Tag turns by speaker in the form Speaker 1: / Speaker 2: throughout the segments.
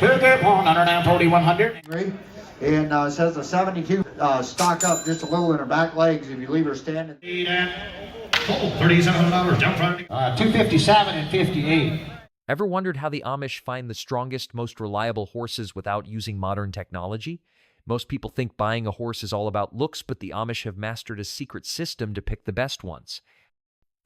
Speaker 1: We'll get 140, 100.
Speaker 2: And says the 72 stock up just a little in her back legs if you leave her standing.
Speaker 1: $37 jump front. 257 and 58.
Speaker 3: Ever wondered how the Amish find the strongest, most reliable horses without using modern technology? Most people think buying a horse is all about looks, but the Amish have mastered a secret system to pick the best ones.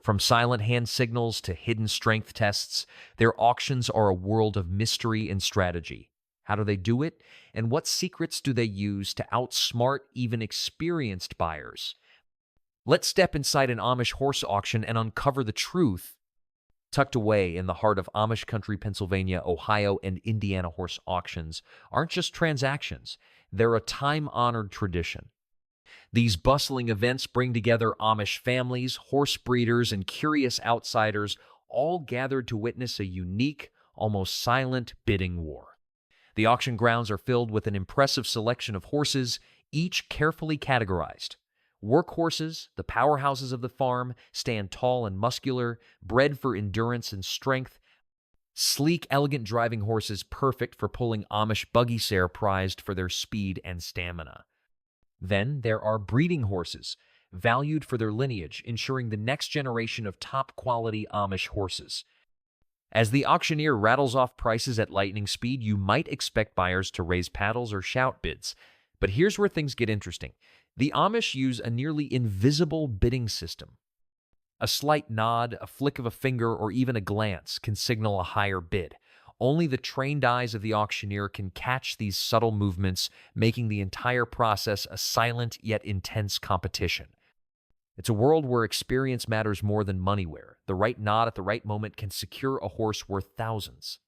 Speaker 3: From silent hand signals to hidden strength tests, their auctions are a world of mystery and strategy. How do they do it? And what secrets do they use to outsmart even experienced buyers? Let's step inside an Amish horse auction and uncover the truth. Tucked away in the heart of Amish country, Pennsylvania, Ohio, and Indiana horse auctions aren't just transactions. They're a time-honored tradition. These bustling events bring together Amish families, horse breeders, and curious outsiders, all gathered to witness a unique, almost silent bidding war. The auction grounds are filled with an impressive selection of horses, each carefully categorized. Workhorses, the powerhouses of the farm, stand tall and muscular, bred for endurance and strength. Sleek, elegant driving horses perfect for pulling Amish buggy sare, prized for their speed and stamina. Then there are breeding horses, valued for their lineage, ensuring the next generation of top-quality Amish horses. As the auctioneer rattles off prices at lightning speed, you might expect buyers to raise paddles or shout bids. But here's where things get interesting. The Amish use a nearly invisible bidding system. A slight nod, a flick of a finger, or even a glance can signal a higher bid. Only the trained eyes of the auctioneer can catch these subtle movements, making the entire process a silent yet intense competition. It's a world where experience matters more than money, where the right nod at the right moment can secure a horse worth thousands.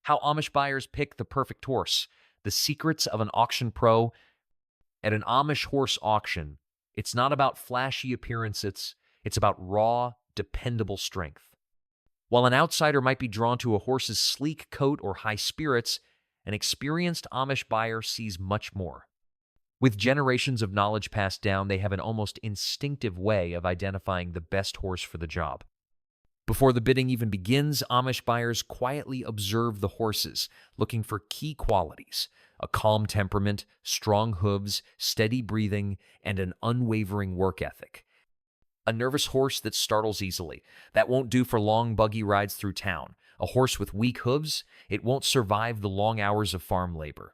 Speaker 3: How Amish buyers pick the perfect horse, the secrets of an auction pro. At an Amish horse auction, it's not about flashy appearances, it's about raw, dependable strength. While an outsider might be drawn to a horse's sleek coat or high spirits, an experienced Amish buyer sees much more. With generations of knowledge passed down, they have an almost instinctive way of identifying the best horse for the job. Before the bidding even begins, Amish buyers quietly observe the horses, looking for key qualities: a calm temperament, strong hooves, steady breathing, and an unwavering work ethic. A nervous horse that startles easily. That won't do for long buggy rides through town. A horse with weak hooves, it won't survive the long hours of farm labor.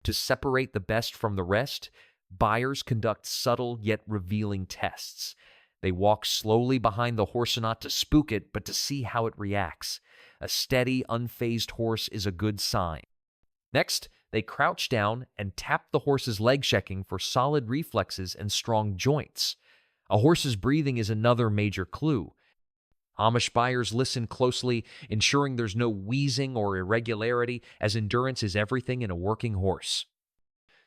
Speaker 3: To separate the best from the rest, buyers conduct subtle yet revealing tests. They walk slowly behind the horse not to spook it, but to see how it reacts. A steady, unfazed horse is a good sign. Next, they crouch down and tap the horse's leg, checking for solid reflexes and strong joints. A horse's breathing is another major clue. Amish buyers listen closely, ensuring there's no wheezing or irregularity, as endurance is everything in a working horse.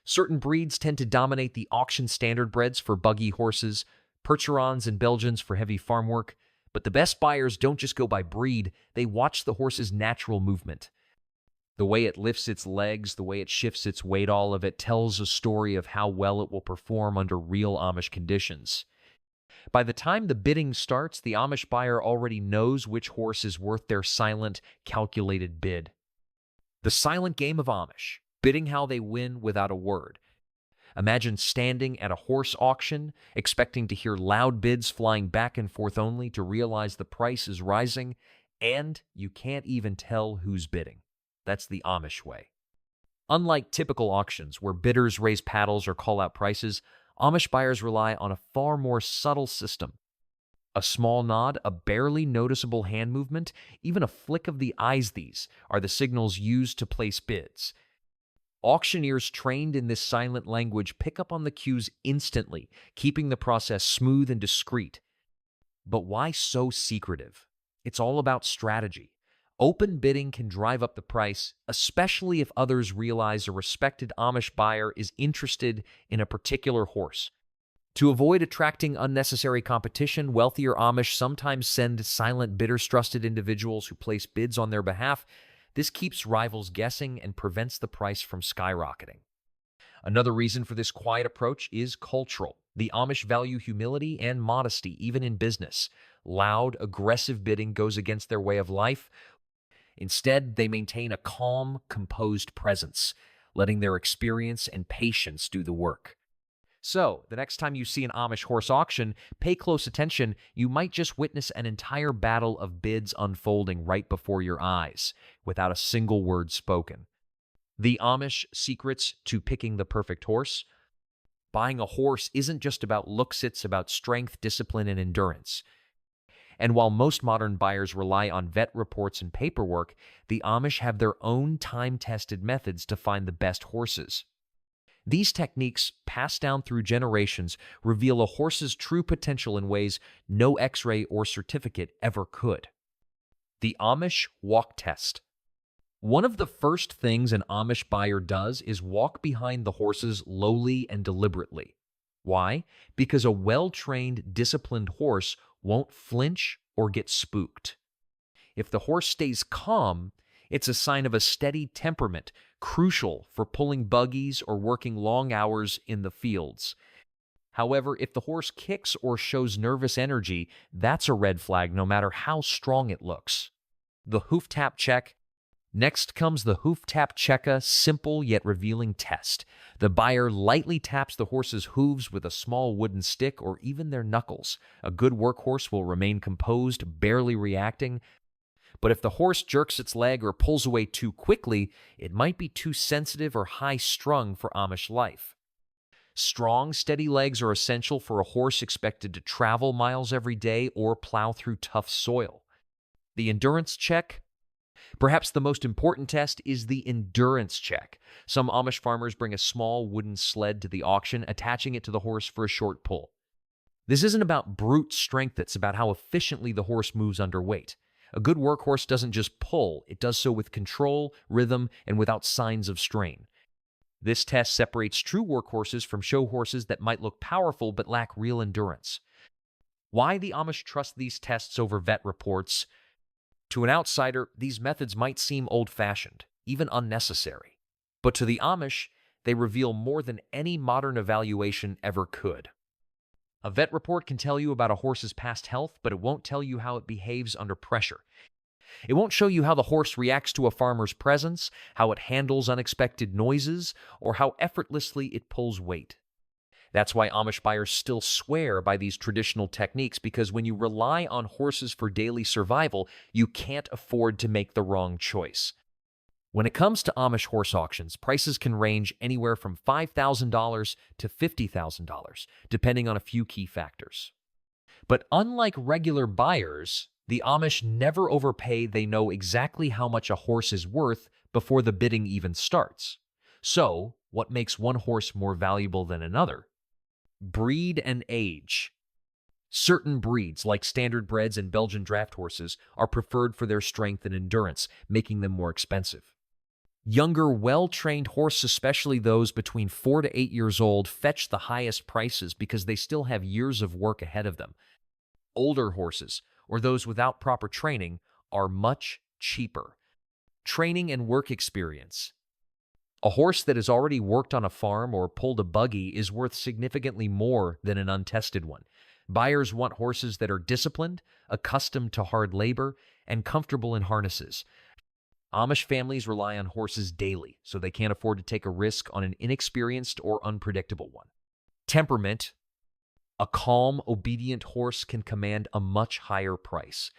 Speaker 3: Certain breeds tend to dominate the auction: standardbreds for buggy horses, Percherons and Belgians for heavy farm work. But the best buyers don't just go by breed, they watch the horse's natural movement. The way it lifts its legs, the way it shifts its weight, all of it tells a story of how well it will perform under real Amish conditions. By the time the bidding starts, the Amish buyer already knows which horse is worth their silent, calculated bid. The silent game of Amish, bidding how they win without a word. Imagine standing at a horse auction, expecting to hear loud bids flying back and forth, only to realize the price is rising, and you can't even tell who's bidding. That's the Amish way. Unlike typical auctions, where bidders raise paddles or call out prices, Amish buyers rely on a far more subtle system. A small nod, a barely noticeable hand movement, even a flick of the eyes, these are the signals used to place bids. Auctioneers trained in this silent language pick up on the cues instantly, keeping the process smooth and discreet. But why so secretive? It's all about strategy. Open bidding can drive up the price, especially if others realize a respected Amish buyer is interested in a particular horse. To avoid attracting unnecessary competition, wealthier Amish sometimes send silent bidders, trusted individuals who place bids on their behalf. This keeps rivals guessing and prevents the price from skyrocketing. Another reason for this quiet approach is cultural. The Amish value humility and modesty, even in business. Loud, aggressive bidding goes against their way of life. Instead, they maintain a calm, composed presence, letting their experience and patience do the work. So, the next time you see an Amish horse auction, pay close attention. You might just witness an entire battle of bids unfolding right before your eyes, without a single word spoken. The Amish secrets to picking the perfect horse. Buying a horse isn't just about looks, it's about strength, discipline, and endurance. And while most modern buyers rely on vet reports and paperwork, the Amish have their own time-tested methods to find the best horses. These techniques, passed down through generations, reveal a horse's true potential in ways no X-ray or certificate ever could. The Amish Walk Test. One of the first things an Amish buyer does is walk behind the horses slowly and deliberately. Why? Because a well-trained, disciplined horse won't flinch or get spooked. If the horse stays calm, it's a sign of a steady temperament, crucial for pulling buggies or working long hours in the fields. However, if the horse kicks or shows nervous energy, that's a red flag no matter how strong it looks. The hoof tap check. Next comes the hoof tap checka, simple yet revealing test. The buyer lightly taps the horse's hooves with a small wooden stick or even their knuckles. A good workhorse will remain composed, barely reacting. But if the horse jerks its leg or pulls away too quickly, it might be too sensitive or high-strung for Amish life. Strong, steady legs are essential for a horse expected to travel miles every day or plow through tough soil. The endurance check. Perhaps the most important test is the endurance check. Some Amish farmers bring a small wooden sled to the auction, attaching it to the horse for a short pull. This isn't about brute strength, it's about how efficiently the horse moves under weight. A good workhorse doesn't just pull, it does so with control, rhythm, and without signs of strain. This test separates true workhorses from show horses that might look powerful but lack real endurance. Why the Amish trust these tests over vet reports? To an outsider, these methods might seem old-fashioned, even unnecessary. But to the Amish, they reveal more than any modern evaluation ever could. A vet report can tell you about a horse's past health, but it won't tell you how it behaves under pressure. It won't show you how the horse reacts to a farmer's presence, how it handles unexpected noises, or how effortlessly it pulls weight. That's why Amish buyers still swear by these traditional techniques, because when you rely on horses for daily survival, you can't afford to make the wrong choice. When it comes to Amish horse auctions, prices can range anywhere from $5,000 to $50,000, depending on a few key factors. But unlike regular buyers, the Amish never overpay. They know exactly how much a horse is worth before the bidding even starts. So, what makes one horse more valuable than another? Breed and age. Certain breeds, like standardbreds and Belgian draft horses, are preferred for their strength and endurance, making them more expensive. Younger, well-trained horses, especially those between 4 to 8 years old, fetch the highest prices because they still have years of work ahead of them. Older horses, or those without proper training, are much cheaper. Training and work experience. A horse that has already worked on a farm or pulled a buggy is worth significantly more than an untested one. Buyers want horses that are disciplined, accustomed to hard labor, and comfortable in harnesses. Amish families rely on horses daily, so they can't afford to take a risk on an inexperienced or unpredictable one. Temperament. A calm, obedient horse can command a much higher price.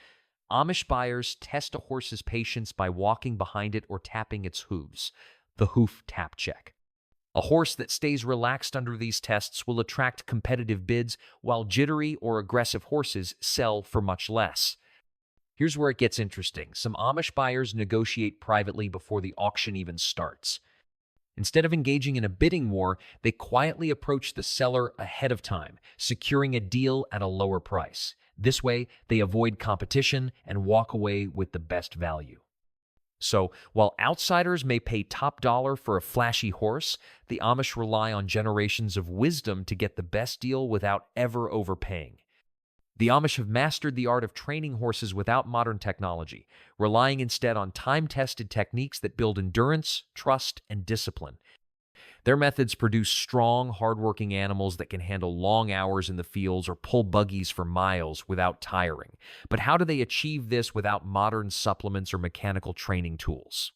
Speaker 3: Amish buyers test a horse's patience by walking behind it or tapping its hooves, the hoof tap check. A horse that stays relaxed under these tests will attract competitive bids, while jittery or aggressive horses sell for much less. Here's where it gets interesting. Some Amish buyers negotiate privately before the auction even starts. Instead of engaging in a bidding war, they quietly approach the seller ahead of time, securing a deal at a lower price. This way, they avoid competition and walk away with the best value. So, while outsiders may pay top dollar for a flashy horse, the Amish rely on generations of wisdom to get the best deal without ever overpaying. The Amish have mastered the art of training horses without modern technology, relying instead on time-tested techniques that build endurance, trust, and discipline. Their methods produce strong, hardworking animals that can handle long hours in the fields or pull buggies for miles without tiring. But how do they achieve this without modern supplements or mechanical training tools?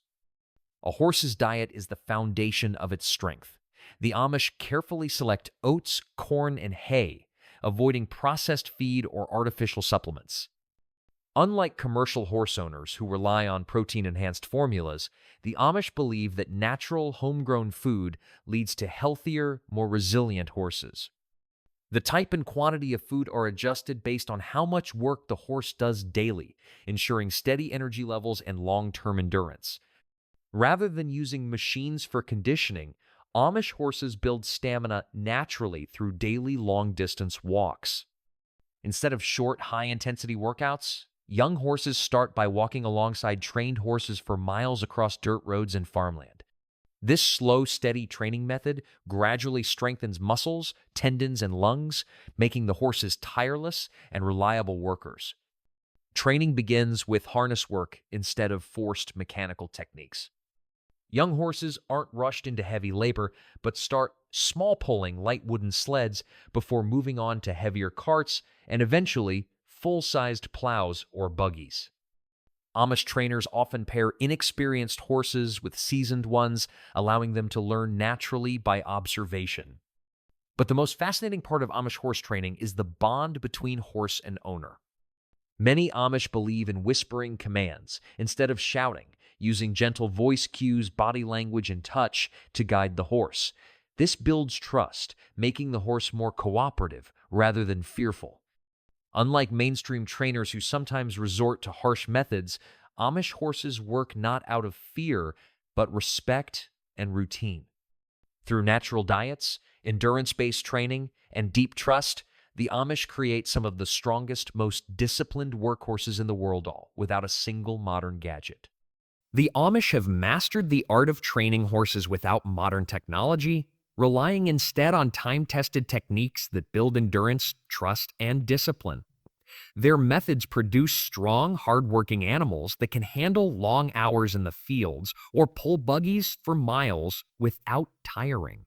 Speaker 3: A horse's diet is the foundation of its strength. The Amish carefully select oats, corn, and hay, avoiding processed feed or artificial supplements. Unlike commercial horse owners who rely on protein-enhanced formulas, the Amish believe that natural, homegrown food leads to healthier, more resilient horses. The type and quantity of food are adjusted based on how much work the horse does daily, ensuring steady energy levels and long-term endurance. Rather than using machines for conditioning, Amish horses build stamina naturally through daily long-distance walks. Instead of short, high-intensity workouts, young horses start by walking alongside trained horses for miles across dirt roads and farmland. This slow, steady training method gradually strengthens muscles, tendons, and lungs, making the horses tireless and reliable workers. Training begins with harness work instead of forced mechanical techniques. Young horses aren't rushed into heavy labor, but start small pulling light wooden sleds before moving on to heavier carts and eventually full-sized plows or buggies. Amish trainers often pair inexperienced horses with seasoned ones, allowing them to learn naturally by observation. But the most fascinating part of Amish horse training is the bond between horse and owner. Many Amish believe in whispering commands instead of shouting, using gentle voice cues, body language, and touch to guide the horse. This builds trust, making the horse more cooperative rather than fearful. Unlike mainstream trainers who sometimes resort to harsh methods, Amish horses work not out of fear, but respect and routine. Through natural diets, endurance-based training, and deep trust, the Amish create some of the strongest, most disciplined workhorses in the world, all without a single modern gadget. The Amish have mastered the art of training horses without modern technology, relying instead on time-tested techniques that build endurance, trust, and discipline. Their methods produce strong, hard-working animals that can handle long hours in the fields or pull buggies for miles without tiring.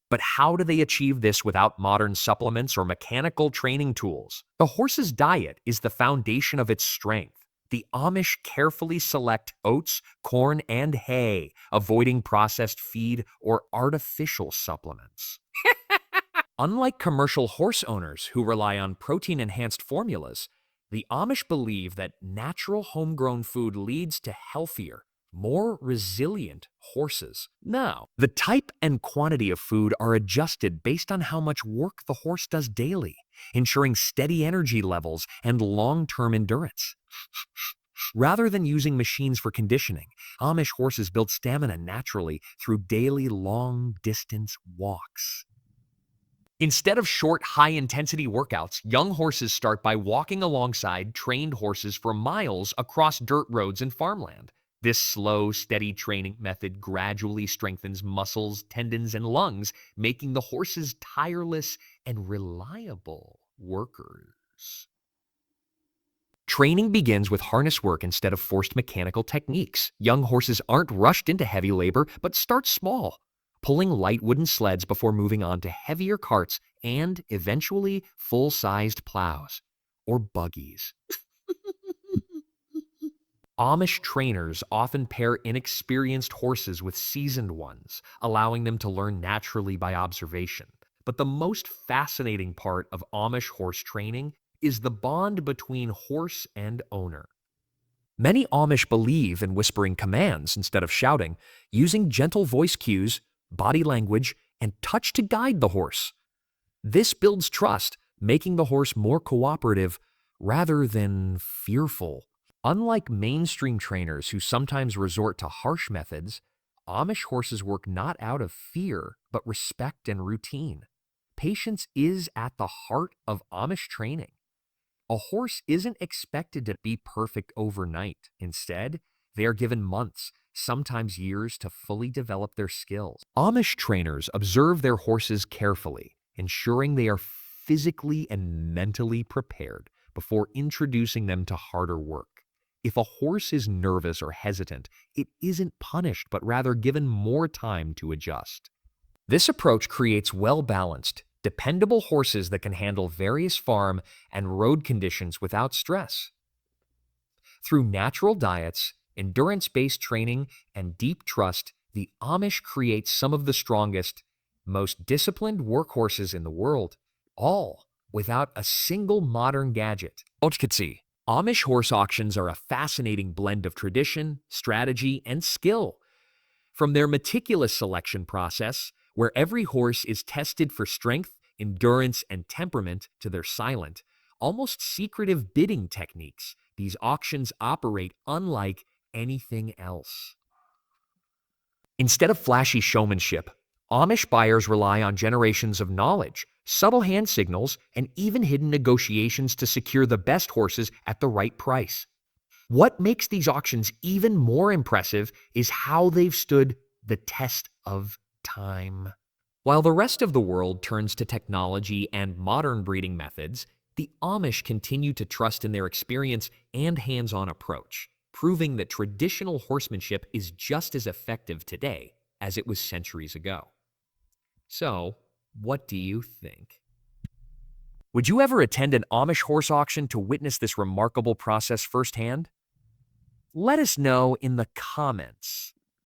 Speaker 3: But how do they achieve this without modern supplements or mechanical training tools? The horse's diet is the foundation of its strength. The Amish carefully select oats, corn, and hay, avoiding processed feed or artificial supplements. Unlike commercial horse owners who rely on protein-enhanced formulas, the Amish believe that natural homegrown food leads to healthier, more resilient horses. Now, the type and quantity of food are adjusted based on how much work the horse does daily, ensuring steady energy levels and long-term endurance. Rather than using machines for conditioning, Amish horses build stamina naturally through daily long-distance walks. Instead of short, high-intensity workouts, young horses start by walking alongside trained horses for miles across dirt roads and farmland. This slow, steady training method gradually strengthens muscles, tendons, and lungs, making the horses tireless and reliable workers. Training begins with harness work instead of forced mechanical techniques. Young horses aren't rushed into heavy labor, but start small, pulling light wooden sleds before moving on to heavier carts and, eventually, full-sized plows or buggies. Amish trainers often pair inexperienced horses with seasoned ones, allowing them to learn naturally by observation. But the most fascinating part of Amish horse training is the bond between horse and owner. Many Amish believe in whispering commands instead of shouting, using gentle voice cues, body language, and touch to guide the horse. This builds trust, making the horse more cooperative rather than fearful. Unlike mainstream trainers who sometimes resort to harsh methods, Amish horses work not out of fear, but respect and routine. Patience is at the heart of Amish training. A horse isn't expected to be perfect overnight. Instead, they are given months, sometimes years, to fully develop their skills. Amish trainers observe their horses carefully, ensuring they are physically and mentally prepared before introducing them to harder work. If a horse is nervous or hesitant, it isn't punished, but rather given more time to adjust. This approach creates well-balanced, dependable horses that can handle various farm and road conditions without stress. Through natural diets, endurance-based training, and deep trust, the Amish create some of the strongest, most disciplined workhorses in the world, all without a single modern gadget. Amish horse auctions are a fascinating blend of tradition, strategy, and skill. From their meticulous selection process, where every horse is tested for strength, endurance, and temperament, to their silent, almost secretive bidding techniques, these auctions operate unlike anything else. Instead of flashy showmanship, Amish buyers rely on generations of knowledge, subtle hand signals, and even hidden negotiations to secure the best horses at the right price. What makes these auctions even more impressive is how they've stood the test of time. While the rest of the world turns to technology and modern breeding methods, the Amish continue to trust in their experience and hands-on approach, proving that traditional horsemanship is just as effective today as it was centuries ago. So, what do you think? Would you ever attend an Amish horse auction to witness this remarkable process firsthand? Let us know in the comments.